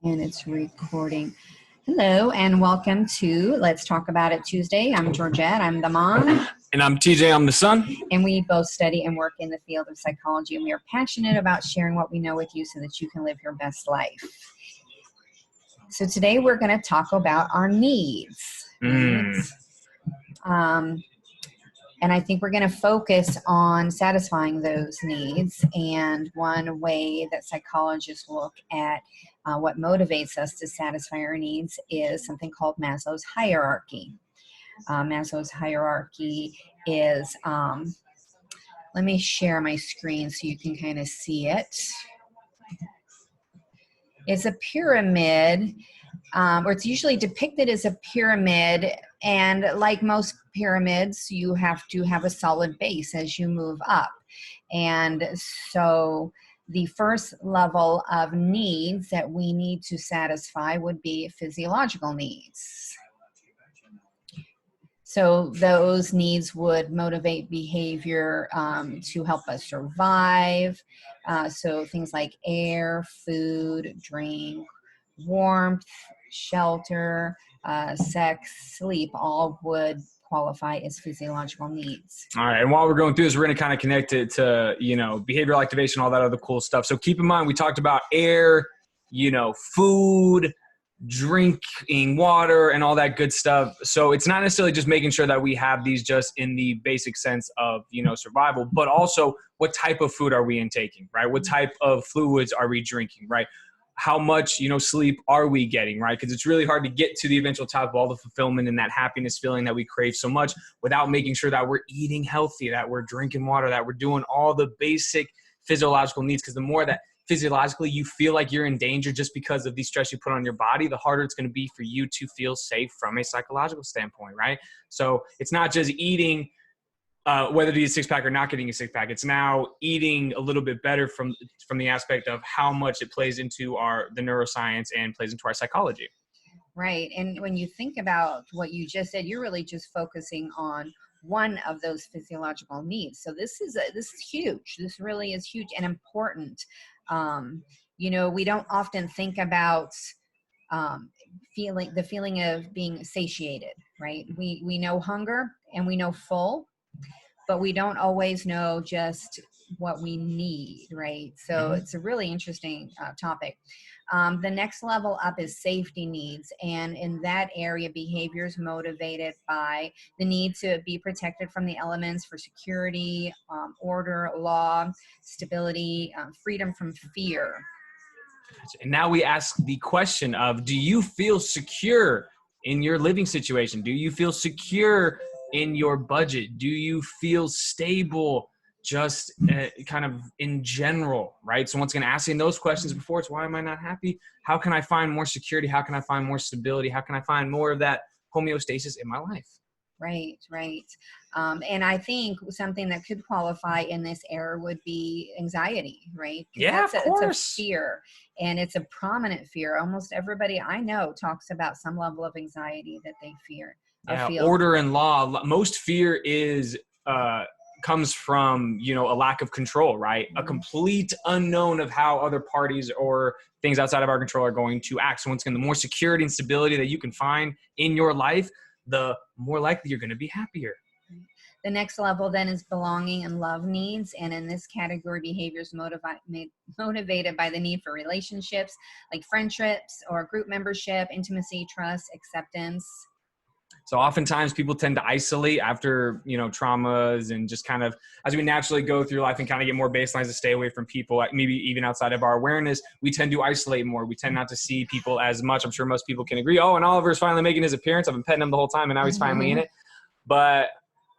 And it's recording. Hello and welcome to Let's Talk About It Tuesday. I'm Georgette, I'm the mom. And I'm TJ, I'm the son. And we both study and work in the field of psychology, and we are passionate about sharing what we know with you so that you can live your best life. So today we're going to talk about our needs. And I think we're going to focus on satisfying those needs. And one way that psychologists look at what motivates us to satisfy our needs is something called Maslow's hierarchy. Maslow's hierarchy is, let me share my screen so you can kind of see it. It's a pyramid, or it's usually depicted as a pyramid, and like most pyramids, you have to have a solid base as you move up. And so the first level of needs that we need to satisfy would be physiological needs. So those needs would motivate behavior to help us survive. So things like air, food, drink, warmth, shelter, sex, sleep, all would qualify as physiological needs. All right. And while we're going through this, we're going to kind of connect it to, behavioral activation, all that other cool stuff. So keep in mind, we talked about air, food, drinking water, and all that good stuff. So it's not necessarily just making sure that we have these just in the basic sense of, survival, but also what type of food are we intaking, right? What type of fluids are we drinking, right? How much, sleep are we getting, right? Because it's really hard to get to the eventual top of all the fulfillment and that happiness feeling that we crave so much without making sure that we're eating healthy, that we're drinking water, that we're doing all the basic physiological needs. Because the more that physiologically you feel like you're in danger just because of the stress you put on your body, the harder it's going to be for you to feel safe from a psychological standpoint, right? So it's not just eating whether to eat a six-pack or not getting a six-pack. It's now eating a little bit better from the aspect of how much it plays into the neuroscience and plays into our psychology. Right. And when you think about what you just said, you're really just focusing on one of those physiological needs. So this is huge. This really is huge and important. We don't often think about the feeling of being satiated, right? We know hunger and we know full, but we don't always know just what we need, right? So it's a really interesting topic. The next level up is safety needs. And in that area, behavior is motivated by the need to be protected from the elements for security, order, law, stability, freedom from fear. And now we ask the question of, do you feel secure in your living situation? Do you feel secure in your budget? Do you feel stable just kind of in general, right? So once again, asking those questions before it's why am I not happy? How can I find more security? How can I find more stability? How can I find more of that homeostasis in my life? Right. And I think something that could qualify in this era would be anxiety, right? Yeah, of course. It's a fear, and it's a prominent fear. Almost everybody I know talks about some level of anxiety that they fear. Yeah, order and law. Most fear comes from, a lack of control, right? A complete unknown of how other parties or things outside of our control are going to act. So once again, the more security and stability that you can find in your life, the more likely you're going to be happier. The next level then is belonging and love needs. And in this category, behaviors motivated by the need for relationships like friendships or group membership, intimacy, trust, acceptance. So oftentimes people tend to isolate after, traumas, and just kind of as we naturally go through life and kind of get more baselines to stay away from people, maybe even outside of our awareness, we tend to isolate more. We tend not to see people as much. I'm sure most people can agree. Oh, and Oliver's finally making his appearance. I've been petting him the whole time and now he's finally in it. But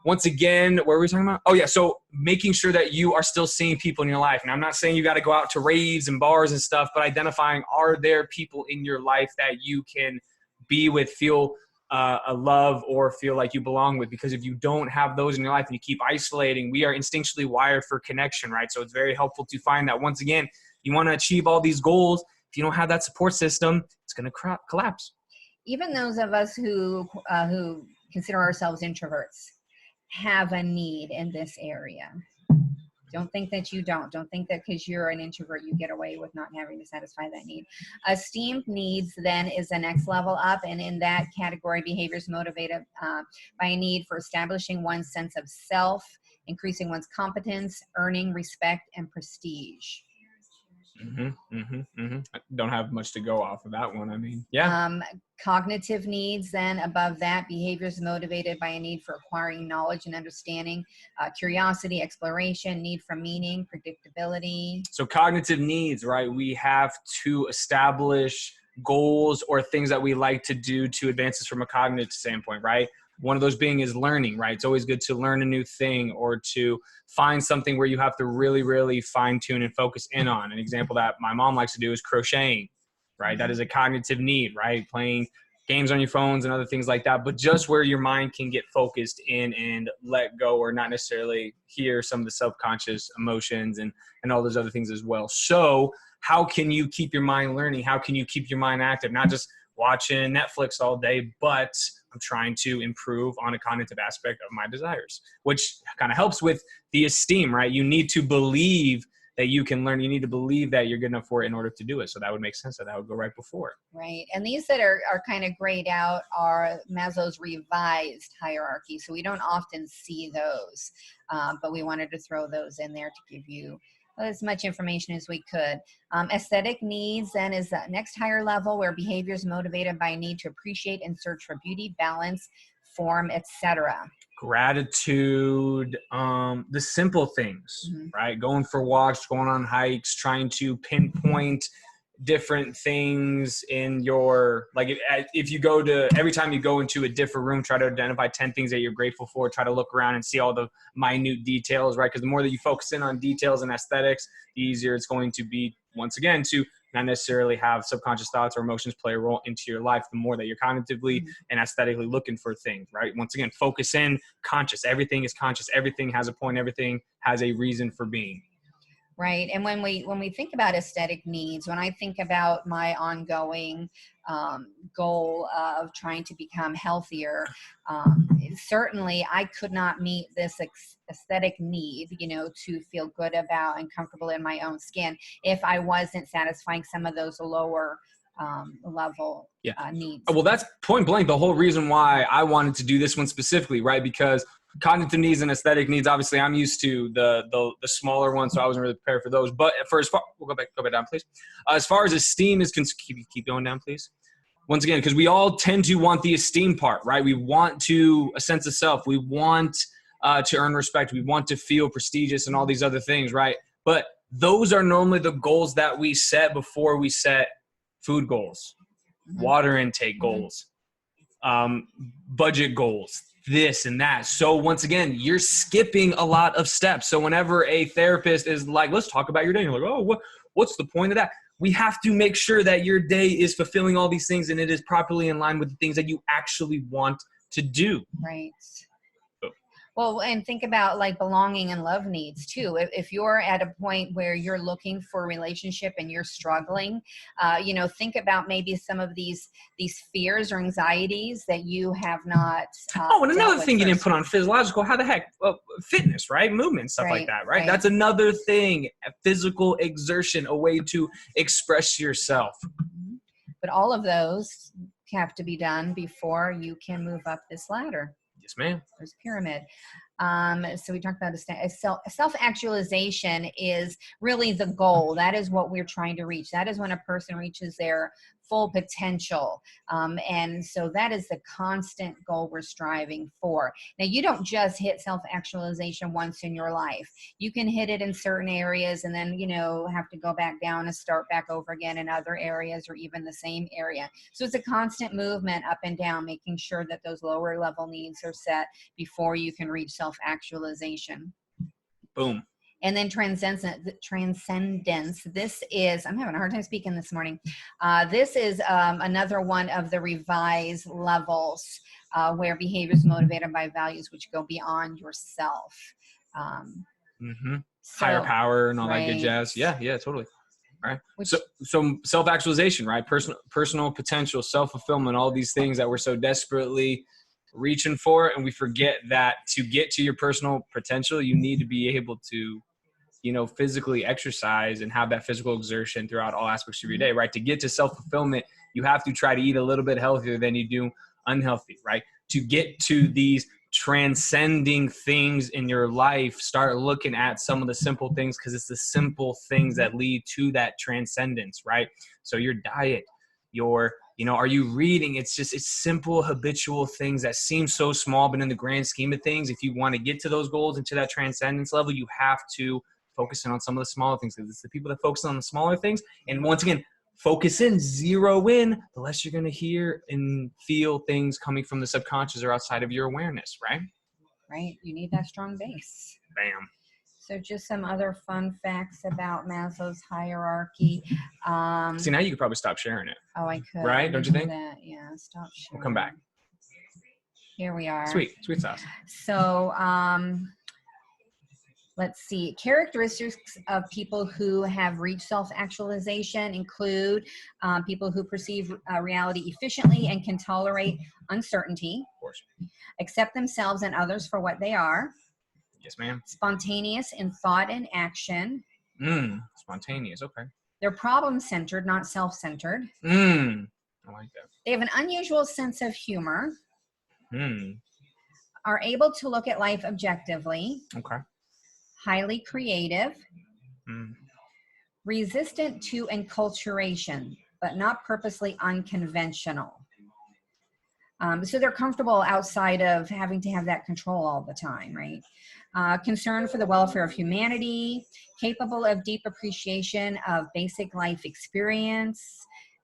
once again, what were we talking about? Oh yeah. So making sure that you are still seeing people in your life. And I'm not saying you got to go out to raves and bars and stuff, but identifying, are there people in your life that you can be with, feel a love, or feel like you belong with? Because if you don't have those in your life and you keep isolating, we are instinctually wired for connection, right? So it's very helpful to find that. Once again, you want to achieve all these goals. If you don't have that support system, it's going to collapse. Even those of us who consider ourselves introverts have a need in this area. Don't think that you don't. Don't think that because you're an introvert, you get away with not having to satisfy that need. Esteemed needs then is the next level up. And in that category, behaviors motivated by a need for establishing one's sense of self, increasing one's competence, earning respect and prestige. I don't have much to go off of that one. I mean, yeah. Cognitive needs, then above that, behaviors motivated by a need for acquiring knowledge and understanding, curiosity, exploration, need for meaning, predictability. So cognitive needs, right? We have to establish goals or things that we like to do to advance us from a cognitive standpoint, right? One of those being is learning, right? It's always good to learn a new thing or to find something where you have to really, really fine tune and focus in on. An example that my mom likes to do is crocheting, right? That is a cognitive need, right? Playing games on your phones and other things like that, but just where your mind can get focused in and let go or not necessarily hear some of the subconscious emotions and all those other things as well. So how can you keep your mind learning? How can you keep your mind active? Not just watching Netflix all day, but I'm trying to improve on a cognitive aspect of my desires, which kind of helps with the esteem, right? You need to believe that you can learn. You need to believe that you're good enough for it in order to do it. So that would make sense that would go right before. Right. And these that are kind of grayed out are Maslow's revised hierarchy. So we don't often see those, but we wanted to throw those in there to give you as much information as we could. Aesthetic needs then is the next higher level, where behaviors motivated by a need to appreciate and search for beauty, balance, form, etc. Gratitude, the simple things, right? Going for walks, going on hikes, trying to pinpoint different things in your, like if you go to, every time you go into a different room, try to identify 10 things that you're grateful for, try to look around and see all the minute details, right? Because the more that you focus in on details and aesthetics, the easier it's going to be, once again, to not necessarily have subconscious thoughts or emotions play a role into your life, the more that you're cognitively and aesthetically looking for things, right? Once again, focus in, conscious. Everything is conscious. Everything has a point. Everything has a reason for being. Right. And when we think about aesthetic needs, when I think about my ongoing goal of trying to become healthier, certainly I could not meet this aesthetic need, to feel good about and comfortable in my own skin if I wasn't satisfying some of those lower level needs. Well, that's point blank the whole reason why I wanted to do this one specifically, right? Because cognitive needs and aesthetic needs, obviously I'm used to the smaller ones, so I wasn't really prepared for those. But for as far, we'll go back down, please. As far as esteem is concerned, keep going down, please. Once again, because we all tend to want the esteem part, right? We want a sense of self. We want to earn respect. We want to feel prestigious and all these other things, right? But those are normally the goals that we set before we set food goals, water intake goals, budget goals, this and that. So once again, you're skipping a lot of steps. So whenever a therapist is like, let's talk about your day, you're like, oh, what's the point of that? We have to make sure that your day is fulfilling all these things and it is properly in line with the things that you actually want to do. Right. Well, and think about like belonging and love needs too. If you're at a point where you're looking for a relationship and you're struggling, think about maybe some of these fears or anxieties that you have not. And another thing you didn't put on physiological, how the heck, fitness, right? Movement, stuff like that, right? That's another thing, physical exertion, a way to express yourself. But all of those have to be done before you can move up this ladder. Yes, ma'am. There's a pyramid. So we talked about self-actualization is really the goal. That is what we're trying to reach. That is when a person reaches their full potential. And so that is the constant goal we're striving for. Now, you don't just hit self-actualization once in your life. You can hit it in certain areas and then, have to go back down and start back over again in other areas or even the same area. So it's a constant movement up and down, making sure that those lower level needs are set before you can reach self-actualization. Boom. And then transcendence. This is, I'm having a hard time speaking this morning. This is another one of the revised levels where behaviors motivated by values which go beyond yourself. Higher power and all that good jazz. Yeah, totally. All right. So self-actualization, right? Personal potential, self-fulfillment, all these things that we're so desperately reaching for, and we forget that to get to your personal potential, you need to be able to physically exercise and have that physical exertion throughout all aspects of your day, right? To get to self-fulfillment, you have to try to eat a little bit healthier than you do unhealthy, right? To get to these transcending things in your life, start looking at some of the simple things, because it's the simple things that lead to that transcendence, right? So your diet, are you reading? It's simple habitual things that seem so small, but in the grand scheme of things, if you want to get to those goals and to that transcendence level, you have to focus in on some of the smaller things, because it's the people that focus on the smaller things. And once again, focus in, zero in, the less you're going to hear and feel things coming from the subconscious or outside of your awareness, right? Right. You need that strong base. Bam. So just some other fun facts about Maslow's hierarchy. See, now you could probably stop sharing it. Oh, I could. Right? Don't you think? That. Yeah, stop sharing. We'll come back. Here we are. Sweet sauce. So let's see. Characteristics of people who have reached self-actualization include people who perceive reality efficiently and can tolerate uncertainty. Of course. Accept themselves and others for what they are. Yes, ma'am. Spontaneous in thought and action. Spontaneous. Okay. They're problem-centered, not self-centered. I like that. They have an unusual sense of humor. Are able to look at life objectively. Okay. Highly creative. Resistant to enculturation, but not purposely unconventional. So they're comfortable outside of having to have that control all the time, right? Concern for the welfare of humanity, capable of deep appreciation of basic life experience,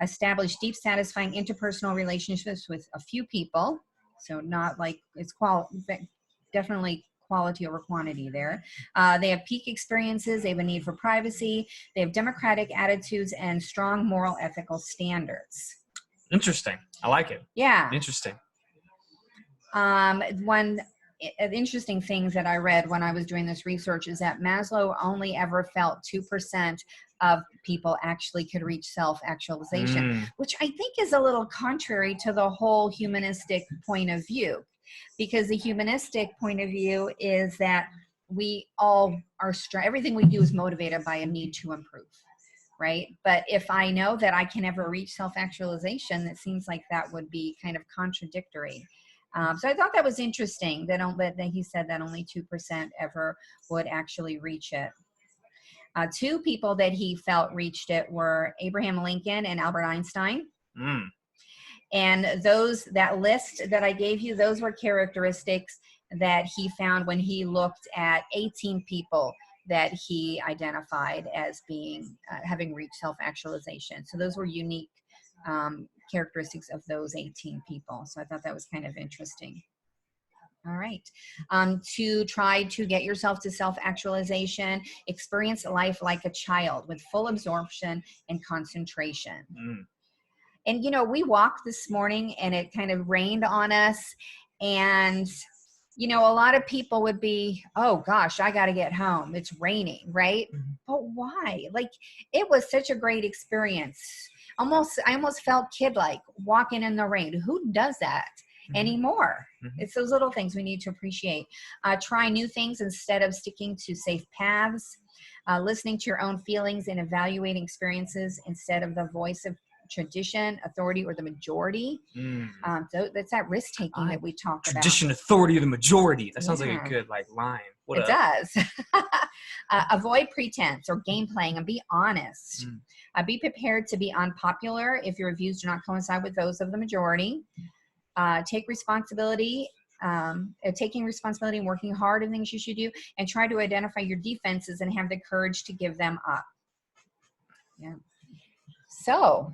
establish deep, satisfying interpersonal relationships with a few people. So not like it's definitely quality over quantity there. They have peak experiences. They have a need for privacy. They have democratic attitudes and strong moral ethical standards. Interesting. I like it. Yeah. Interesting. One interesting things that I read when I was doing this research is that Maslow only ever felt 2% of people actually could reach self-actualization, which I think is a little contrary to the whole humanistic point of view, because the humanistic point of view is that we all are everything we do is motivated by a need to improve. Right. But if I know that I can never reach self-actualization, it seems like that would be kind of contradictory. So I thought that was interesting that he said that only 2% ever would actually reach it. Two people that he felt reached it were Abraham Lincoln and Albert Einstein. And that list that I gave you, those were characteristics that he found when he looked at 18 people that he identified as being having reached self-actualization. So those were unique characteristics of those 18 people. So I thought that was kind of interesting. All right. To try to get yourself to self-actualization, experience life like a child with full absorption and concentration. And, we walked this morning and it kind of rained on us, and a lot of people would be, oh gosh, I got to get home. It's raining, right? But why? Like, it was such a great experience. I almost felt kid-like walking in the rain. Who does that anymore? It's those little things we need to appreciate. Try new things instead of sticking to safe paths. Listening to your own feelings and evaluating experiences instead of the voice of tradition, authority, or the majority. So that's that risk taking that we talk about. Tradition, authority, or the majority. That sounds like a good line. It does. Avoid pretense or game playing and be honest. Be prepared to be unpopular if your views do not coincide with those of the majority. Take responsibility. Taking responsibility and working hard on things you should do, and try to identify your defenses and have the courage to give them up. Yeah. So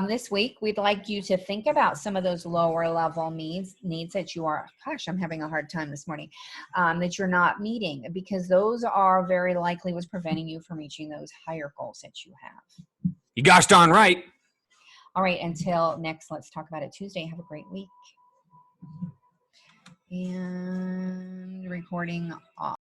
this week, we'd like you to think about some of those lower level needs that you are, I'm having a hard time this morning, that you're not meeting, because those are very likely what's preventing you from reaching those higher goals that you have. You gosh darn right. All right. Until next, let's talk about it Tuesday. Have a great week. And recording off.